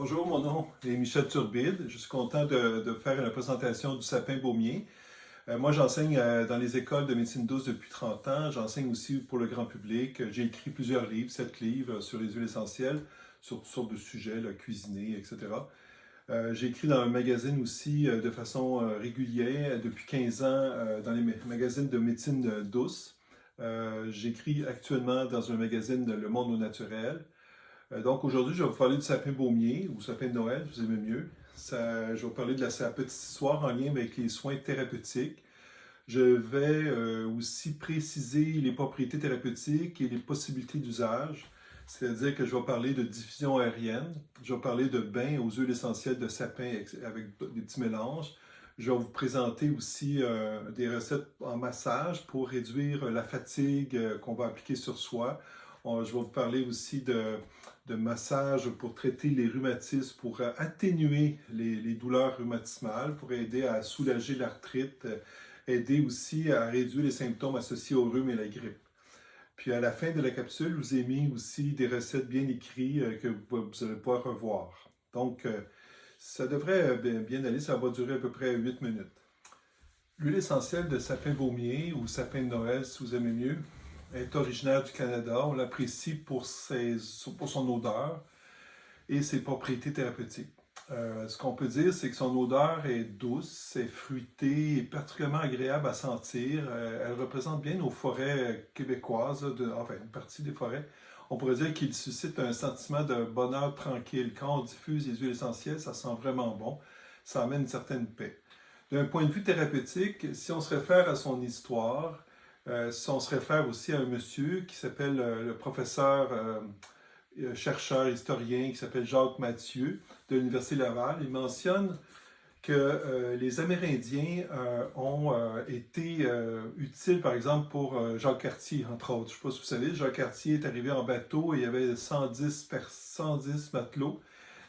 Bonjour, mon nom est Michel Turbide. Je suis content de faire la présentation du sapin baumier. Moi, j'enseigne dans les écoles de médecine douce depuis 30 ans. J'enseigne aussi pour le grand public. J'ai écrit plusieurs livres, 7 livres sur les huiles essentielles, sur toutes sortes de sujets, là, cuisiner, etc. J'ai écrit dans un magazine aussi de façon régulière depuis 15 ans dans les magazines de médecine douce. J'écris actuellement dans un magazine Le Monde au naturel. Donc aujourd'hui, je vais vous parler du sapin baumier ou sapin de Noël, vous aimez mieux. Je vais vous parler de sa petite histoire en lien avec les soins thérapeutiques. Je vais aussi préciser les propriétés thérapeutiques et les possibilités d'usage. C'est-à-dire que je vais parler de diffusion aérienne, je vais parler de bains aux huiles essentielles de sapin avec des petits mélanges. Je vais vous présenter aussi des recettes en massage pour réduire la fatigue qu'on va appliquer sur soi. Je vais vous parler aussi de massage pour traiter les rhumatismes, pour atténuer les douleurs rhumatismales, pour aider à soulager l'arthrite, aider aussi à réduire les symptômes associés au rhume et la grippe. Puis à la fin de la capsule, je vous ai mis aussi des recettes bien écrites que vous allez pouvoir revoir. Donc, ça devrait bien aller, ça va durer à peu près 8 minutes. L'huile essentielle de sapin baumier ou sapin de Noël, si vous aimez mieux, est originaire du Canada. On l'apprécie pour son odeur et ses propriétés thérapeutiques. Ce qu'on peut dire, c'est que son odeur est douce, est fruitée et particulièrement agréable à sentir. Elle représente bien nos forêts québécoises, enfin une partie des forêts. On pourrait dire qu'il suscite un sentiment de bonheur tranquille. Quand on diffuse les huiles essentielles, ça sent vraiment bon. Ça amène une certaine paix. D'un point de vue thérapeutique, si on se réfère à son histoire, si on se réfère aussi à un monsieur qui s'appelle le professeur, chercheur, historien, qui s'appelle Jacques Mathieu de l'Université Laval, il mentionne que les Amérindiens ont été utiles, par exemple, pour Jacques Cartier, entre autres. Je ne sais pas si vous savez, Jacques Cartier est arrivé en bateau et il y avait 110 matelots,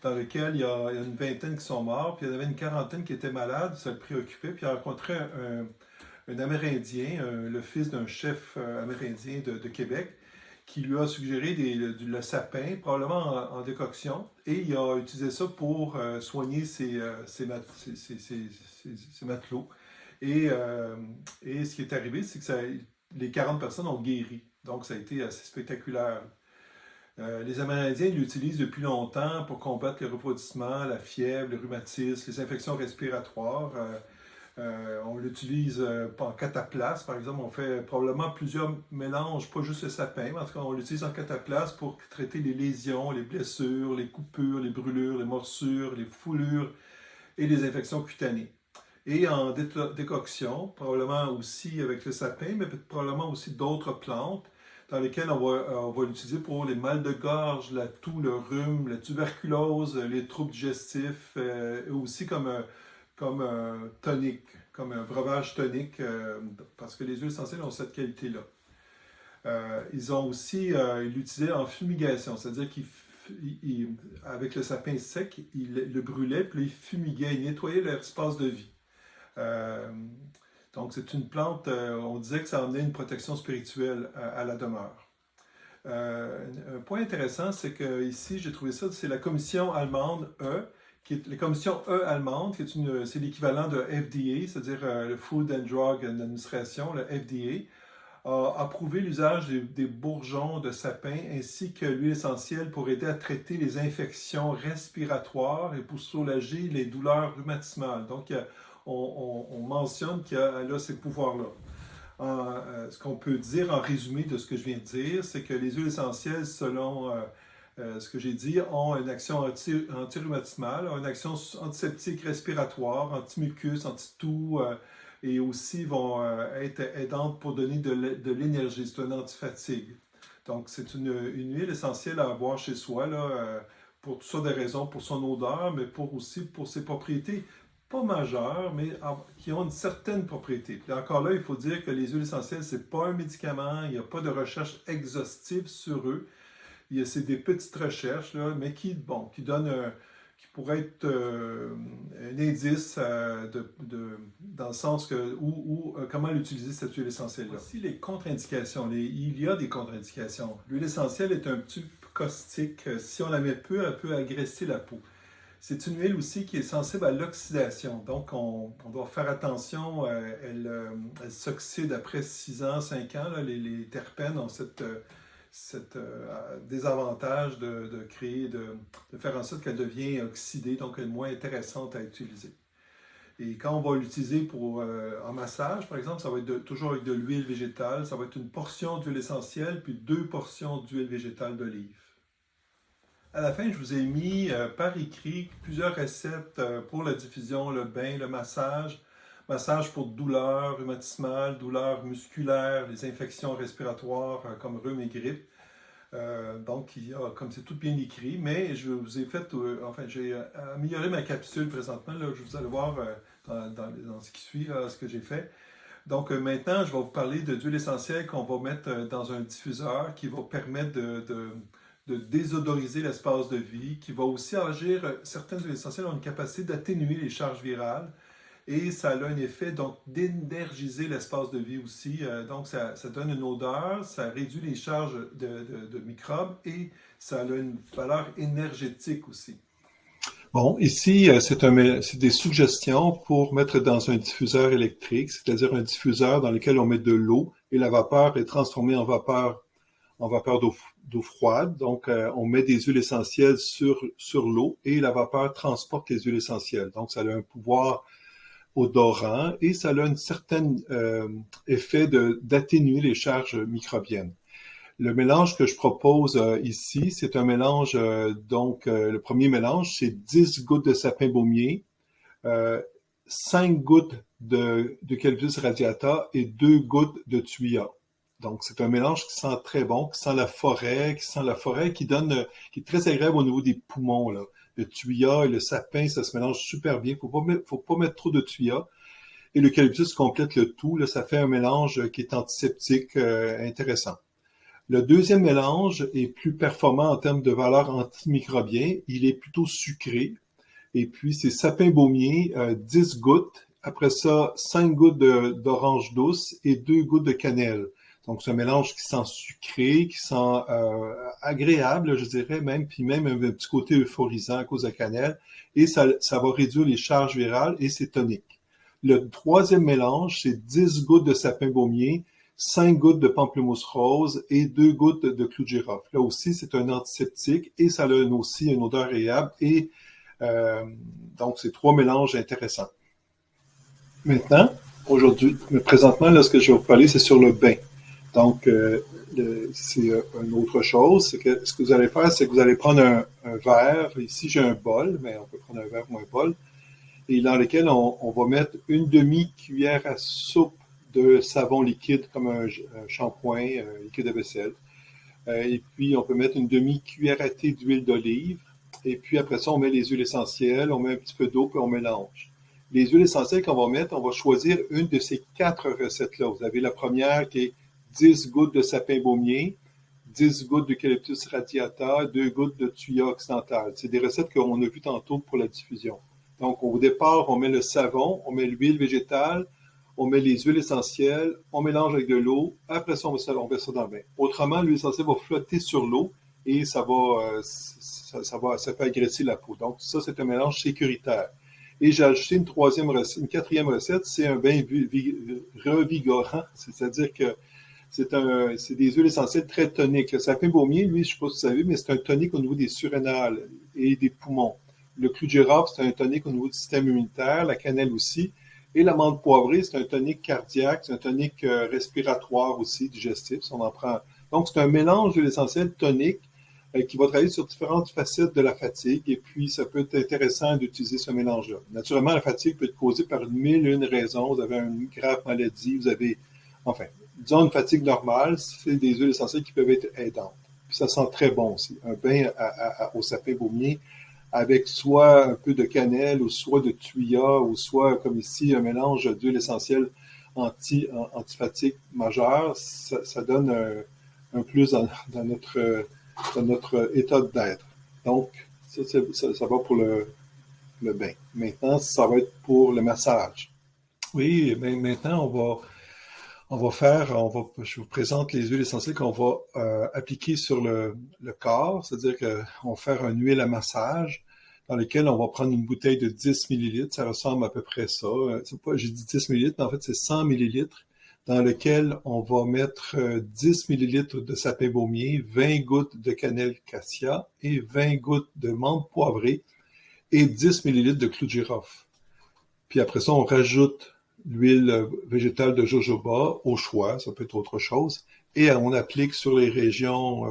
dans lesquels il y a une vingtaine qui sont morts, puis il y en avait une quarantaine qui étaient malades, ça le préoccupait, puis il a rencontré un Amérindien, le fils d'un chef amérindien de Québec, qui lui a suggéré le sapin, probablement en décoction, et il a utilisé ça pour soigner ses matelots. Et ce qui est arrivé, c'est que les 40 personnes ont guéri. Donc, ça a été assez spectaculaire. Les Amérindiens l'utilisent depuis longtemps pour combattre le refroidissement, la fièvre, le rhumatisme, les infections respiratoires. On l'utilise en cataplasme, par exemple. On fait probablement plusieurs mélanges, pas juste le sapin, mais en tout cas, on l'utilise en cataplasme pour traiter les lésions, les blessures, les coupures, les brûlures, les morsures, les foulures et les infections cutanées. Et en décoction, probablement aussi avec le sapin, mais probablement aussi d'autres plantes dans lesquelles on va l'utiliser pour les mal de gorge, la toux, le rhume, la tuberculose, les troubles digestifs, et aussi comme un tonique, comme un breuvage tonique, parce que les huiles essentielles ont cette qualité-là. Ils ont aussi l'utilisé en fumigation, c'est-à-dire qu'avec le sapin sec, ils le brûlaient, puis ils fumiguaient, ils nettoyaient leur espace de vie. Donc c'est une plante, on disait que ça emmenait une protection spirituelle à la demeure. Un point intéressant, c'est que ici, j'ai trouvé ça, c'est la commission allemande E, la commission E allemande, c'est l'équivalent de FDA, c'est-à-dire le Food and Drug Administration, le FDA, a approuvé l'usage des bourgeons de sapin ainsi que l'huile essentielle pour aider à traiter les infections respiratoires et pour soulager les douleurs rhumatismales. Donc, on mentionne qu'elle a ces pouvoirs-là. Ce qu'on peut dire en résumé de ce que je viens de dire, c'est que les huiles essentielles, selon ce que j'ai dit, ont une action antirhumatismale, une action antiseptique respiratoire, anti-mucus, anti-toux, et aussi vont être aidantes pour donner de l'énergie. C'est un antifatigue. Donc, c'est une huile essentielle à avoir chez soi, là, pour toutes sortes de raisons, pour son odeur, mais aussi pour ses propriétés pas majeures, mais qui ont une certaine propriété. Puis encore là, il faut dire que les huiles essentielles, ce n'est pas un médicament, il n'y a pas de recherche exhaustive sur eux. C'est des petites recherches, là, mais qui donnent qui pourrait être un indice dans le sens que comment l'utiliser cette huile essentielle-là. Voici les contre-indications. Il y a des contre-indications. L'huile essentielle est un petit peu caustique. Si on la met peu, elle peut agresser la peau. C'est une huile aussi qui est sensible à l'oxydation. Donc, on doit faire attention. Elle s'oxyde après 6 ans, 5 ans. Là, les terpènes ont cette désavantage de créer, de faire en sorte qu'elle devient oxydée, donc elle est moins intéressante à utiliser. Et quand on va l'utiliser en massage, par exemple, ça va être toujours avec de l'huile végétale. Ça va être une portion d'huile essentielle, puis 2 portions d'huile végétale d'olive. À la fin, je vous ai mis par écrit plusieurs recettes pour la diffusion, le bain, le massage. Massage pour douleurs rhumatismales, douleurs musculaires, les infections respiratoires comme rhume et grippe. Donc, comme c'est tout bien écrit, mais je vous ai fait, j'ai amélioré ma capsule présentement. Là, vous allez voir dans ce qui suit, là, ce que j'ai fait. Donc, maintenant, je vais vous parler d'huile essentielle qu'on va mettre dans un diffuseur qui va permettre de désodoriser l'espace de vie, qui va aussi agir, certaines huiles essentielles ont une capacité d'atténuer les charges virales et ça a un effet donc d'énergiser l'espace de vie aussi. Donc ça donne une odeur, ça réduit les charges de microbes et ça a une valeur énergétique aussi. Bon, ici, c'est des suggestions pour mettre dans un diffuseur électrique, c'est-à-dire un diffuseur dans lequel on met de l'eau et la vapeur est transformée en vapeur d'eau froide. Donc, on met des huiles essentielles sur l'eau et la vapeur transporte les huiles essentielles. Donc, ça a un pouvoir odorant et ça a un certain effet d'atténuer les charges microbiennes. Le mélange que je propose ici, c'est un mélange, le premier mélange, c'est 10 gouttes de sapin baumier, 5 gouttes d'eucalyptus radiata et 2 gouttes de thuya. Donc, c'est un mélange qui sent très bon, qui sent la forêt, qui est très agréable au niveau des poumons, là. Le thuya et le sapin, ça se mélange super bien. Faut pas mettre trop de thuya. Et l'eucalyptus complète le tout, là. Ça fait un mélange qui est antiseptique, intéressant. Le deuxième mélange est plus performant en termes de valeur antimicrobien. Il est plutôt sucré. Et puis, c'est sapin baumier, 10 gouttes. Après ça, 5 gouttes d'orange douce et 2 gouttes de cannelle. Donc, c'est un mélange qui sent sucré, qui sent agréable, je dirais même, puis même un petit côté euphorisant à cause de la cannelle. Et ça va réduire les charges virales et c'est tonique. Le troisième mélange, c'est 10 gouttes de sapin baumier, 5 gouttes de pamplemousse rose et 2 gouttes de clou de girofle. Là aussi, c'est un antiseptique et ça a aussi une odeur agréable. Et donc, c'est 3 mélanges intéressants. Maintenant, présentement, là, ce que je vais vous parler, c'est sur le bain. Donc, c'est une autre chose, c'est que ce que vous allez faire, c'est que vous allez prendre un verre. Ici, j'ai un bol, mais on peut prendre un verre ou un bol, et dans lequel on va mettre une demi-cuillère à soupe de savon liquide, comme un shampoing, un liquide de vaisselle. Et puis, on peut mettre une demi-cuillère à thé d'huile d'olive. Et puis, après ça, on met les huiles essentielles, on met un petit peu d'eau, puis on mélange. Les huiles essentielles qu'on va mettre, on va choisir une de ces 4 recettes-là. Vous avez la première qui est 10 gouttes de sapin baumier, 10 gouttes d'eucalyptus radiata, 2 gouttes de thuya occidental. C'est des recettes qu'on a vues tantôt pour la diffusion. Donc, au départ, on met le savon, on met l'huile végétale, on met les huiles essentielles, on mélange avec de l'eau. Après ça, on met ça dans le bain. Autrement, l'huile essentielle va flotter sur l'eau et ça fait agresser la peau. Donc, ça, c'est un mélange sécuritaire. Et j'ai ajouté une quatrième recette, c'est un bain revigorant, c'est-à-dire que c'est des huiles essentielles très toniques. Le sapin baumier, lui, je ne sais pas si vous savez, mais c'est un tonique au niveau des surrénales et des poumons. Le clou de girofle, c'est un tonique au niveau du système immunitaire, la cannelle aussi. Et la menthe poivrée, c'est un tonique cardiaque, c'est un tonique respiratoire aussi, digestif, si on en prend. Donc, c'est un mélange d'huiles essentielles toniques qui va travailler sur différentes facettes de la fatigue. Et puis, ça peut être intéressant d'utiliser ce mélange-là. Naturellement, la fatigue peut être causée par 1001 raisons. Vous avez une grave maladie, disons une fatigue normale, c'est des huiles essentielles qui peuvent être aidantes. Puis ça sent très bon aussi. Un bain au sapin baumier avec soit un peu de cannelle ou soit de thuya ou soit, comme ici, un mélange d'huiles essentielles antifatigue majeure, ça donne un plus dans notre état d'être. Donc, ça va pour le bain. Maintenant, ça va être pour le massage. Oui, mais maintenant, je vous présente les huiles essentielles qu'on va appliquer sur le corps, c'est-à-dire qu'on va faire une huile à massage. dans lequel on va prendre une bouteille de 10 millilitres. Ça ressemble à peu près à ça. J'ai dit 10 millilitres, mais en fait, c'est 100 millilitres dans lequel on va mettre 10 millilitres de sapin baumier, 20 gouttes de cannelle cassia et 20 gouttes de menthe poivrée et 10 millilitres de clou de girofle. Puis après ça, on rajoute l'huile végétale de jojoba au choix, ça peut être autre chose, et on applique sur les régions,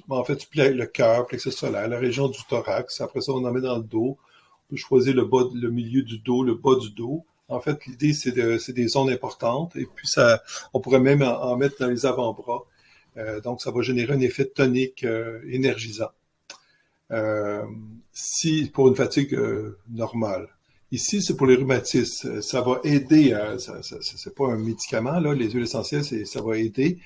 en fait, le cœur, plexus solaire, la région du thorax. Après ça, on en met dans le dos. On peut choisir le milieu du dos, le bas du dos. En fait, l'idée, c'est des zones importantes, et puis on pourrait même en mettre dans les avant-bras. Donc, ça va générer un effet tonique énergisant. Si pour une fatigue normale. Ici, c'est pour les rhumatismes. Ça va aider. C'est pas un médicament là. Les huiles essentielles, ça va aider.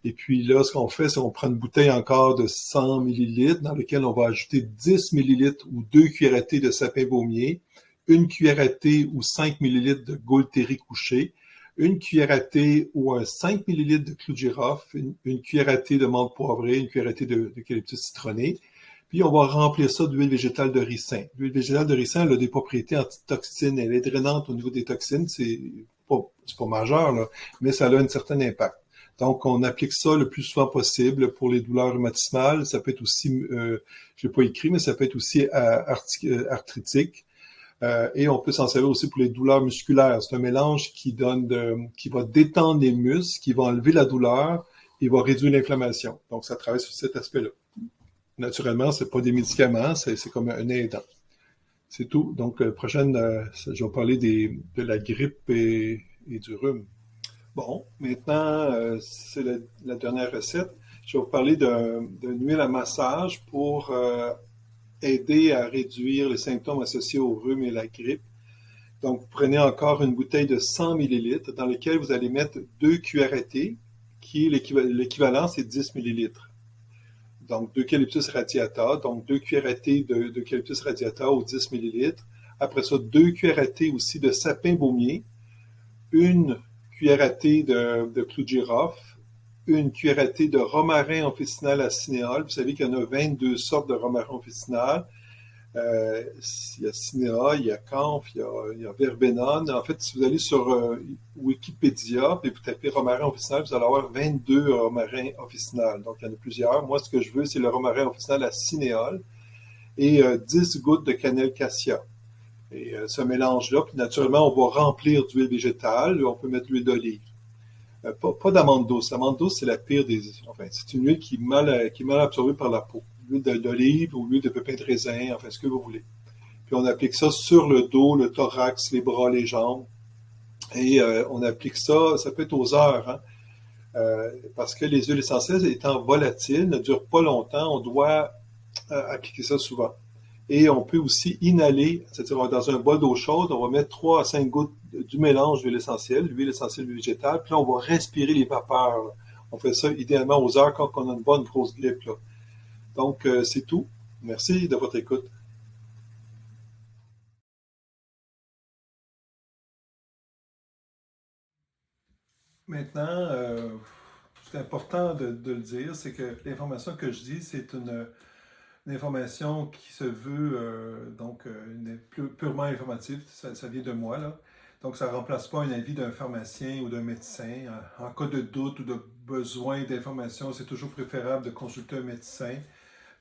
Et puis là, ce qu'on fait, c'est qu'on prend une bouteille encore de 100 millilitres dans laquelle on va ajouter 10 millilitres ou 2 cuillères à thé de sapin baumier, une cuillère à thé ou 5 millilitres de gaultérie couchée, une cuillère à thé ou un 5 millilitres de clou de girofle, une cuillère à thé de menthe poivrée, une cuillère à thé d'eucalyptus citronné. Puis, on va remplir ça d'huile végétale de ricin. L'huile végétale de ricin, elle a des propriétés antitoxines. Elle est drainante au niveau des toxines. C'est pas majeur, là, mais ça a un certain impact. Donc, on applique ça le plus souvent possible pour les douleurs rhumatismales. Ça peut être aussi, je l'ai pas écrit, mais ça peut être aussi arthritique. Et on peut s'en servir aussi pour les douleurs musculaires. C'est un mélange qui va détendre les muscles, qui va enlever la douleur et va réduire l'inflammation. Donc, ça travaille sur cet aspect-là. Naturellement, c'est pas des médicaments, c'est comme un aidant. C'est tout. Donc, prochaine, je vais parler de la grippe et du rhume. Bon, maintenant, c'est la dernière recette. Je vais vous parler d'une huile à massage pour aider à réduire les symptômes associés au rhume et la grippe. Donc, vous prenez encore une bouteille de 100 millilitres dans laquelle vous allez mettre 2 cuillères à thé, qui est l'équivalent, c'est 10 millilitres. Donc, d'eucalyptus radiata, donc 2 cuillères à thé d'eucalyptus radiata ou 10 millilitres. Après ça, 2 cuillères à thé aussi de sapin baumier, une cuillère à thé de clou de girofle, une cuillère à thé de romarin officinal à cinéole. Vous savez qu'il y en a 22 sortes de romarin officinal. Il y a cinéa, il y a camph, il y a verbenone. En fait, si vous allez sur Wikipédia et vous tapez romarin officinal, vous allez avoir 22 romarins officinal. Donc, il y en a plusieurs. Moi, ce que je veux, c'est le romarin officinal à cinéole et 10 gouttes de cannelle cassia. Et ce mélange-là, puis naturellement, on va remplir d'huile végétale. On peut mettre de l'huile d'olive. Pas d'amande douce. L'amande douce, c'est la pire des... Enfin, c'est une huile qui est mal absorbée par la peau. L'huile d'olive ou l'huile de pépins de raisin, enfin, ce que vous voulez. Puis on applique ça sur le dos, le thorax, les bras, les jambes. Et on applique ça, ça peut être aux heures, hein, parce que les huiles essentielles étant volatiles, ne durent pas longtemps, on doit appliquer ça souvent. Et on peut aussi inhaler, c'est-à-dire dans un bol d'eau chaude, on va mettre 3 à 5 gouttes du mélange d'huile essentielle végétale, puis là, on va respirer les vapeurs. Là. On fait ça idéalement aux heures quand on a une bonne grosse grippe. Là. Donc, c'est tout. Merci de votre écoute. Maintenant, c'est important de le dire, c'est que l'information que je dis, c'est une information qui se veut purement informative, ça vient de moi, là. Donc, ça ne remplace pas un avis d'un pharmacien ou d'un médecin. En cas de doute ou de besoin d'information, c'est toujours préférable de consulter un médecin.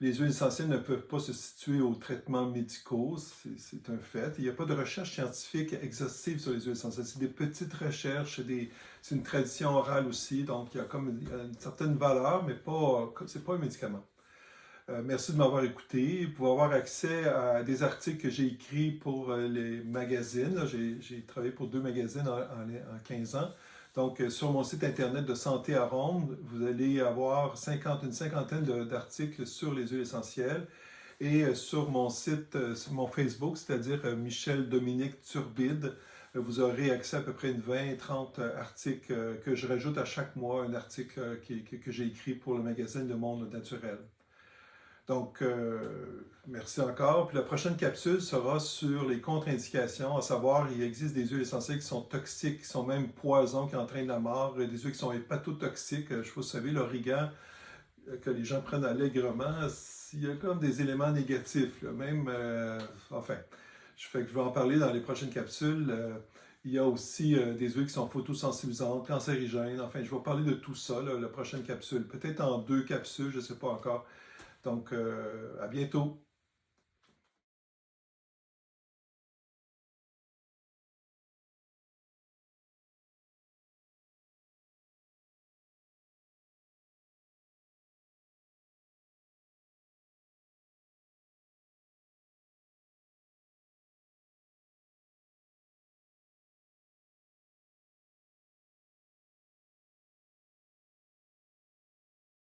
Les huiles essentielles ne peuvent pas se situer aux traitements médicaux, c'est un fait. Il n'y a pas de recherche scientifique exhaustive sur les huiles essentielles. C'est des petites recherches, c'est une tradition orale aussi, donc il y a une certaine valeur, mais c'est pas un médicament. Merci de m'avoir écouté. Vous pouvez avoir accès à des articles que j'ai écrits pour les magazines. J'ai travaillé pour 2 magazines en 15 ans. Donc, sur mon site internet de Santé à Ronde, vous allez avoir une cinquantaine d'articles sur les huiles essentielles. Et sur mon site, sur mon Facebook, c'est-à-dire Michel Dominique Turbide, vous aurez accès à peu près une 20-30 articles que je rajoute à chaque mois, un article que j'ai écrit pour le magazine Le Monde Naturel. Donc, merci encore. Puis la prochaine capsule sera sur les contre-indications, à savoir, il existe des huiles essentielles qui sont toxiques, qui sont même poisons, qui entraînent la mort, et des huiles qui sont hépatotoxiques. Je sais pas si vous savez, l'origan, que les gens prennent allègrement, il y a comme des éléments négatifs, là, même, enfin, je vais en parler dans les prochaines capsules. Il y a aussi des huiles qui sont photosensibilisantes, cancérigènes, enfin, je vais parler de tout ça, là, la prochaine capsule, peut-être en 2 capsules, je ne sais pas encore. Donc, à bientôt.